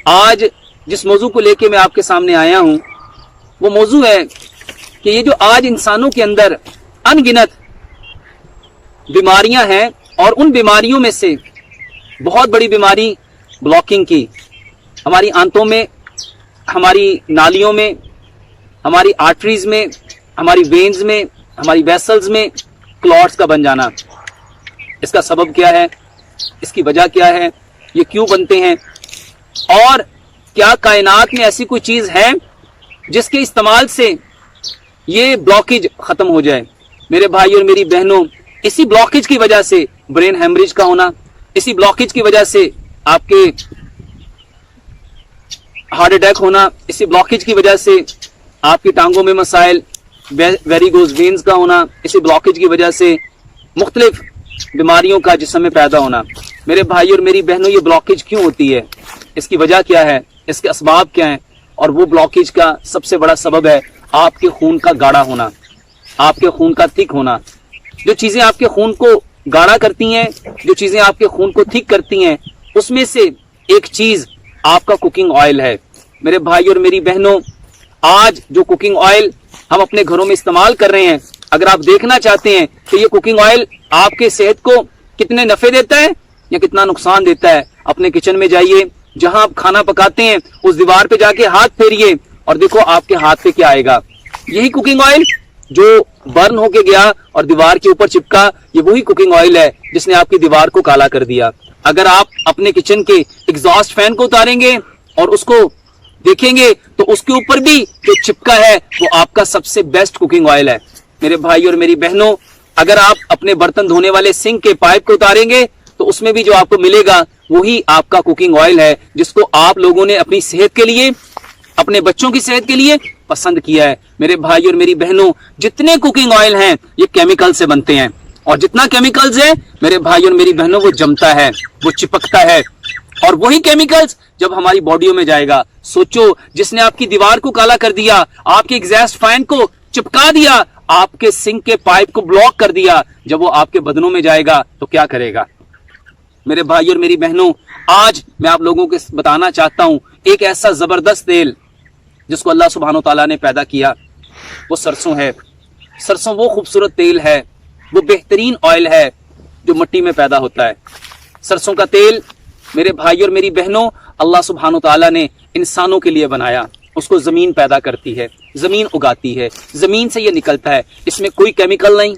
آج جس موضوع کو لے کے میں آپ کے سامنے آیا ہوں وہ موضوع ہے کہ یہ جو آج انسانوں کے اندر ان گنت بیماریاں ہیں، اور ان بیماریوں میں سے بہت بڑی بیماری بلاکنگ کی، ہماری آنتوں میں، ہماری نالیوں میں، ہماری آرٹریز میں، ہماری وینز میں، ہماری ویسلز میں کلوٹس کا بن جانا۔ اس کا سبب کیا ہے؟ اس کی وجہ کیا ہے؟ یہ کیوں بنتے ہیں؟ اور کیا کائنات میں ایسی کوئی چیز ہے جس کے استعمال سے یہ بلاکیج ختم ہو جائے؟ میرے بھائی اور میری بہنوں، اسی بلاکیج کی وجہ سے برین ہیمریج کا ہونا، اسی بلاکیج کی وجہ سے آپ کے ہارٹ اٹیک ہونا، اسی بلاکیج کی وجہ سے آپ کی ٹانگوں میں مسائل، ویریگوز وینز کا ہونا، اسی بلاکیج کی وجہ سے مختلف بیماریوں کا جسم میں پیدا ہونا۔ میرے بھائی اور میری بہنوں، یہ بلاکیج کیوں ہوتی ہے؟ اس کی وجہ کیا ہے؟ اس کے اسباب کیا ہیں؟ اور وہ بلاکیج کا سب سے بڑا سبب ہے آپ کے خون کا گاڑھا ہونا، آپ کے خون کا تھک ہونا۔ جو چیزیں آپ کے خون کو گاڑھا کرتی ہیں، جو چیزیں آپ کے خون کو تھک کرتی ہیں، اس میں سے ایک چیز آپ کا کوکنگ آئل ہے۔ میرے بھائی اور میری بہنوں، آج جو کوکنگ آئل ہم اپنے گھروں میں استعمال کر رہے ہیں، اگر آپ دیکھنا چاہتے ہیں کہ یہ کوکنگ آئل آپ کے صحت کو کتنے نفع دیتا ہے یا کتنا نقصان دیتا ہے، اپنے کچن میں جائیے، جہاں آپ کھانا پکاتے ہیں اس دیوار پہ جا کے ہاتھ پھیریے اور دیکھو آپ کے ہاتھ پہ کیا آئے گا۔ یہی کوکنگ آئل جو برن ہو کے گیا اور دیوار کے اوپر چپکا، یہ وہی کوکنگ آئل ہے جس نے آپ کی دیوار کو کالا کر دیا۔ اگر آپ اپنے کچن کے ایگزاسٹ فین کو اتاریں گے اور اس کو دیکھیں گے تو اس کے اوپر بھی جو چپکا ہے وہ آپ کا سب سے بیسٹ کوکنگ آئل ہے۔ میرے بھائی اور میری بہنوں، اگر آپ اپنے برتن دھونے والے سنک کے پائپ کو اتاریں گے تو اس میں بھی جو آپ کو ملے گا وہی آپ کا کوکنگ آئل ہے، جس کو آپ لوگوں نے اپنی صحت کے لیے، اپنے بچوں کی صحت کے لیے پسند کیا ہے۔ میرے بھائی اور میری بہنوں، جتنے کوکنگ آئل ہیں یہ کیمیکل سے بنتے ہیں، اور جتنا کیمیکلز ہے میرے بھائی اور میری بہنوں وہ جمتا ہے، وہ چپکتا ہے، اور وہی کیمیکلز جب ہماری باڈیوں میں جائے گا، سوچو جس نے آپ کی دیوار کو کالا کر دیا، آپ کے ایگزاسٹ فین کو چپکا دیا، آپ کے سنک کے پائپ کو بلاک کر دیا، جب وہ آپ کے بدنوں میں جائے گا تو کیا کرے گا؟ میرے بھائی اور میری بہنوں، آج میں آپ لوگوں کو بتانا چاہتا ہوں ایک ایسا زبردست تیل جس کو اللہ سبحانہ و تعالیٰ نے پیدا کیا، وہ سرسوں ہے۔ سرسوں وہ خوبصورت تیل ہے، وہ بہترین آئل ہے جو مٹی میں پیدا ہوتا ہے۔ سرسوں کا تیل میرے بھائی اور میری بہنوں اللہ سبحانہ و تعالیٰ نے انسانوں کے لیے بنایا۔ اس کو زمین پیدا کرتی ہے، زمین اگاتی ہے، زمین سے یہ نکلتا ہے، اس میں کوئی کیمیکل نہیں،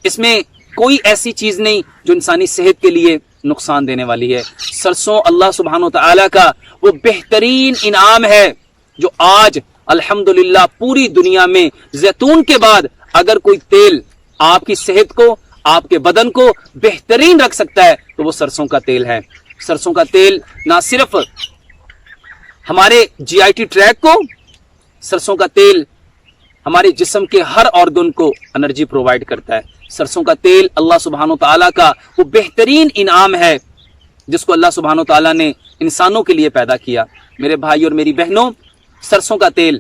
اس میں کوئی ایسی چیز نہیں جو انسانی صحت کے لیے نقصان دینے والی ہے۔ سرسوں اللہ سبحانہ و تعالیٰ کا وہ بہترین انعام ہے جو آج الحمدللہ پوری دنیا میں زیتون کے بعد اگر کوئی تیل آپ کی صحت کو، آپ کے بدن کو بہترین رکھ سکتا ہے تو وہ سرسوں کا تیل ہے۔ سرسوں کا تیل نہ صرف ہمارے جی آئی ٹی ٹریک کو، سرسوں کا تیل ہمارے جسم کے ہر آرگن کو انرجی پرووائڈ کرتا ہے۔ سرسوں کا تیل اللہ سبحانہ و تعالیٰ کا وہ بہترین انعام ہے جس کو اللہ سبحانہ و تعالیٰ نے انسانوں کے لیے پیدا کیا۔ میرے بھائی اور میری بہنوں، سرسوں کا تیل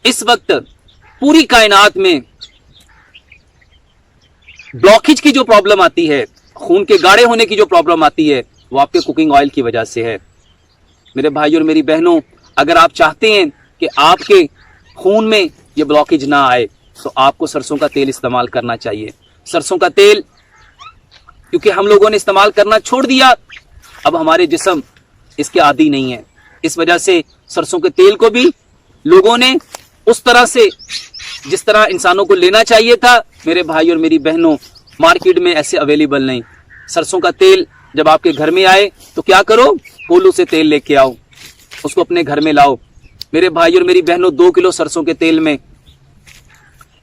اس وقت پوری کائنات میں بلاکیج کی جو پرابلم آتی ہے، خون کے گاڑھے ہونے کی جو پرابلم آتی ہے، وہ آپ کے کوکنگ آئل کی وجہ سے ہے۔ میرے بھائی اور میری بہنوں، اگر آپ چاہتے ہیں کہ آپ کے خون میں یہ بلاکیج نہ آئے تو آپ کو سرسوں کا تیل استعمال کرنا چاہیے۔ سرسوں کا تیل کیونکہ ہم لوگوں نے استعمال کرنا چھوڑ دیا، اب ہمارے جسم اس کے عادی نہیں ہے، اس وجہ سے سرسوں کے تیل کو بھی لوگوں نے اس طرح سے جس طرح انسانوں کو لینا چاہیے تھا، میرے بھائی اور میری بہنوں، مارکیٹ میں ایسے اویلیبل نہیں۔ سرسوں کا تیل جب آپ کے گھر میں آئے تو کیا کرو؟ کولو سے تیل لے کے آؤ، اس کو اپنے گھر میں لاؤ۔ میرے بھائی اور میری بہنوں، 2 کلو سرسوں کے تیل میں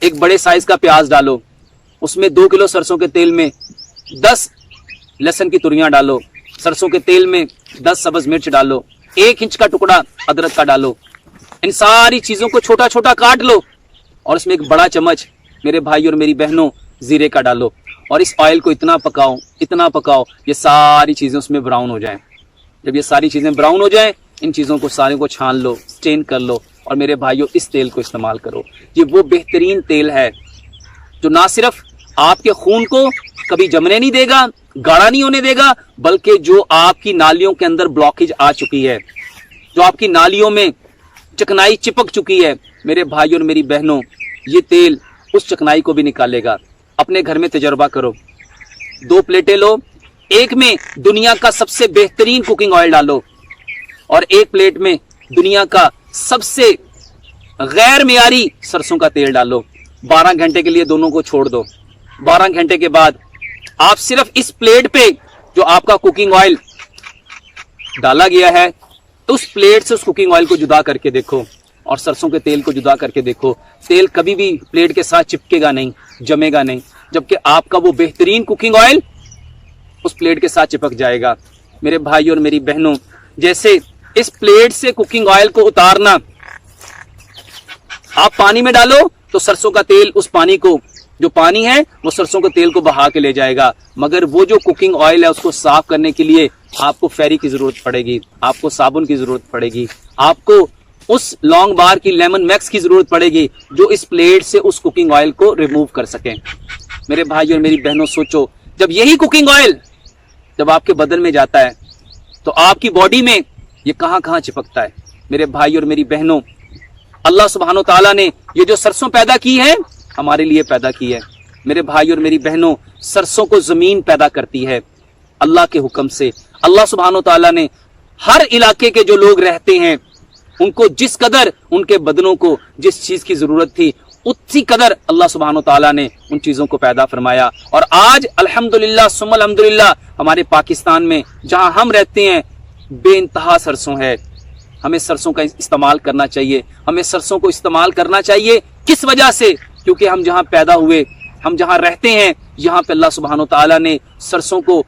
ایک بڑے سائز کا پیاز ڈالو، اس میں 2 کلو سرسوں کے تیل میں 10 لہسن کی تریاں ڈالو، سرسوں کے تیل میں 10 سبز مرچ ڈالو، 1 انچ کا ٹکڑا ادرک کا ڈالو، ان ساری چیزوں کو چھوٹا چھوٹا کاٹ لو، اور اس میں ایک بڑا چمچ میرے بھائی اور میری بہنوں زیرے کا ڈالو، اور اس آئل کو اتنا پکاؤ یہ ساری چیزیں اس میں براؤن ہو جائیں۔ جب یہ ساری چیزیں براؤن ہو جائیں، ان چیزوں کو سارے کو چھان لو، سٹین کر لو، اور میرے بھائیوں اس تیل کو استعمال کرو۔ یہ وہ بہترین تیل ہے جو نہ صرف آپ کے خون کو کبھی جمنے نہیں دے گا, گاڑا نہیں ہونے دے گا, بلکہ جو آپ کی نالیوں کے اندر بلاکیج آ چکی ہے, جو آپ کی نالیوں میں چکنائی چپک چکی ہے, میرے بھائی اور میری بہنوں, یہ تیل اس چکنائی کو بھی نکالے گا. اپنے گھر میں تجربہ کرو, 2 پلیٹیں لو, ایک میں دنیا کا سب سے بہترین کوکنگ آئل ڈالو اور ایک پلیٹ میں دنیا کا سب سے غیر معیاری سرسوں کا تیل ڈالو. 12 گھنٹے کے لیے دونوں کو چھوڑ دو. 12 گھنٹے کے بعد آپ صرف اس پلیٹ پہ جو آپ کا کوکنگ آئل ڈالا گیا ہے, اس پلیٹ سے اس کوکنگ آئل کو جدا کر کے دیکھو اور سرسوں کے تیل کو جدا کر کے دیکھو. تیل کبھی بھی پلیٹ کے ساتھ چپکے گا نہیں, جمے گا نہیں, جبکہ آپ کا وہ بہترین کوکنگ آئل اس پلیٹ کے ساتھ چپک جائے گا. میرے بھائی اور میری بہنوں, جیسے اس پلیٹ سے کوکنگ آئل کو اتارنا, آپ پانی میں ڈالو تو سرسوں کا تیل اس پانی کو, جو پانی ہے وہ سرسوں کے تیل کو بہا کے لے جائے گا, مگر وہ جو کوکنگ آئل ہے اس کو صاف کرنے کے لیے آپ کو فیری کی ضرورت پڑے گی, آپ کو صابن کی ضرورت پڑے گی, آپ کو اس لانگ بار کی لیمن میکس کی ضرورت پڑے گی جو اس پلیٹ سے اس کوکنگ آئل کو ریموو کر سکیں. میرے بھائی اور میری بہنوں, سوچو, جب یہی کوکنگ آئل جب آپ کے بدن میں جاتا ہے تو آپ کی باڈی میں یہ کہاں کہاں چپکتا ہے. میرے بھائی اور میری بہنوں, اللہ سبحانہ و تعالیٰ نے یہ جو سرسوں پیدا کی ہے ہمارے لیے پیدا کی ہے. میرے بھائی اور میری بہنوں, سرسوں کو زمین پیدا کرتی ہے اللہ کے حکم سے. اللہ سبحانہ و تعالیٰ نے ہر علاقے کے جو لوگ رہتے ہیں ان کو جس قدر ان کے بدنوں کو جس چیز کی ضرورت تھی اسی قدر اللہ سبحانہ و تعالیٰ نے ان چیزوں کو پیدا فرمایا. اور آج الحمدللہ ثم الحمدللہ ہمارے پاکستان میں جہاں ہم رہتے ہیں بے انتہا سرسوں ہے. ہمیں سرسوں کا استعمال کرنا چاہیے, ہمیں سرسوں کو استعمال کرنا چاہیے. کس وجہ سے؟ کیونکہ ہم جہاں پیدا ہوئے, ہم جہاں رہتے ہیں, یہاں پہ اللہ سبحانہ و تعالیٰ نے سرسوں کو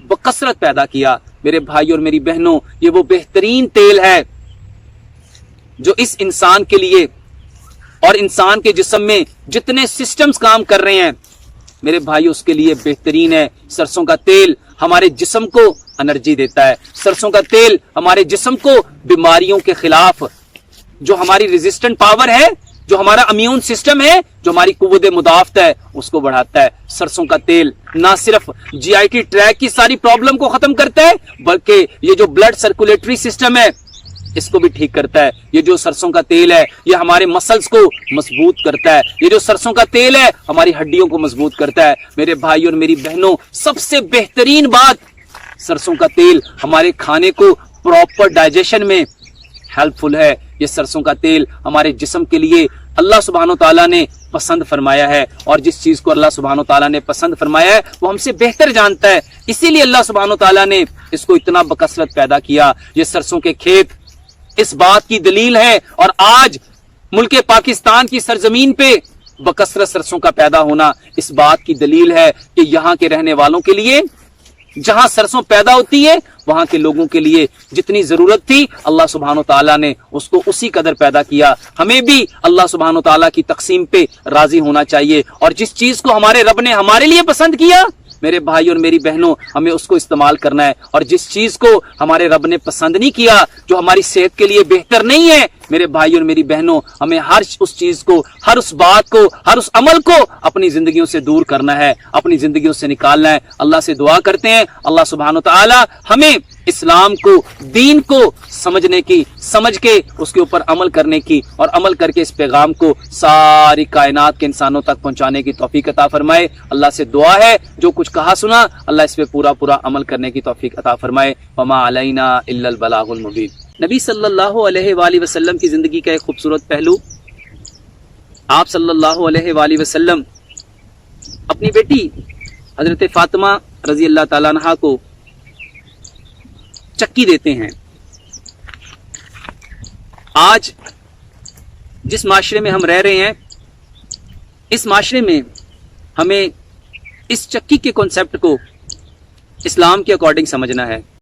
بکثرت پیدا کیا. میرے بھائی اور میری بہنوں, یہ وہ بہترین تیل ہے جو اس انسان کے لیے اور انسان کے جسم میں جتنے سسٹمز کام کر رہے ہیں میرے بھائی اس کے لیے بہترین ہے. سرسوں کا تیل ہمارے جسم کو انرجی دیتا ہے. سرسوں کا تیل ہمارے جسم کو بیماریوں کے خلاف جو ہماری ریزسٹنٹ پاور ہے, جو ہمارا امیون سسٹم ہے, جو ہماری قوت مدافعت ہے, اس کو بڑھاتا ہے. سرسوں کا تیل نہ صرف جی آئی ٹی ٹریک کی ساری پرابلم کو ختم کرتا ہے بلکہ یہ جو بلڈ سرکولیٹری سسٹم ہے اس کو بھی ٹھیک کرتا ہے. یہ جو سرسوں کا تیل ہے یہ ہمارے مسلز کو مضبوط کرتا ہے. یہ جو سرسوں کا تیل ہے ہماری ہڈیوں کو مضبوط کرتا ہے. میرے بھائی اور میری بہنوں, سب سے بہترین بات, سرسوں کا تیل ہمارے کھانے کو پراپر ڈائجیشن میں ہیلپ فل ہے. یہ سرسوں کا تیل ہمارے جسم کے لیے اللہ سبحانہ و تعالیٰ نے پسند فرمایا ہے, اور جس چیز کو اللہ سبحانہ و تعالیٰ نے پسند فرمایا ہے وہ ہم سے بہتر جانتا ہے. اسی لیے اللہ سبحانہ و تعالیٰ نے اس کو اتنا بکثرت پیدا کیا. یہ سرسوں کے کھیت اس بات کی دلیل ہے, اور آج ملک پاکستان کی سرزمین پہ بکثرت سرسوں کا پیدا ہونا اس بات کی دلیل ہے کہ یہاں کے رہنے والوں کے لیے جہاں سرسوں پیدا ہوتی ہے وہاں کے لوگوں کے لیے جتنی ضرورت تھی اللہ سبحانہ و تعالیٰ نے اس کو اسی قدر پیدا کیا. ہمیں بھی اللہ سبحانہ و تعالیٰ کی تقسیم پہ راضی ہونا چاہیے, اور جس چیز کو ہمارے رب نے ہمارے لیے پسند کیا میرے بھائی اور میری بہنوں ہمیں اس کو استعمال کرنا ہے. اور جس چیز کو ہمارے رب نے پسند نہیں کیا, جو ہماری صحت کے لیے بہتر نہیں ہے, میرے بھائی اور میری بہنوں ہمیں ہر اس چیز کو, ہر اس بات کو, ہر اس عمل کو اپنی زندگیوں سے دور کرنا ہے, اپنی زندگیوں سے نکالنا ہے. اللہ سے دعا کرتے ہیں اللہ سبحانہ و تعالی ہمیں اسلام کو, دین کو سمجھنے کی, سمجھ کے اس کے اوپر عمل کرنے کی, اور عمل کر کے اس پیغام کو ساری کائنات کے انسانوں تک پہنچانے کی توفیق عطا فرمائے. اللہ سے دعا ہے جو کچھ کہا سنا اللہ اس پہ پورا پورا عمل کرنے کی توفیق عطا فرمائے. وما علینا الا البلاغ المبین. نبی صلی اللہ علیہ وآلہ وسلم کی زندگی کا ایک خوبصورت پہلو, آپ صلی اللہ علیہ وآلہ وسلم اپنی بیٹی حضرت فاطمہ رضی اللہ تعالیٰ عنہا کو چکی دیتے ہیں. آج جس معاشرے میں ہم رہ رہے ہیں اس معاشرے میں ہمیں اس چکی کے کنسیپٹ کو اسلام کے اکارڈنگ سمجھنا ہے.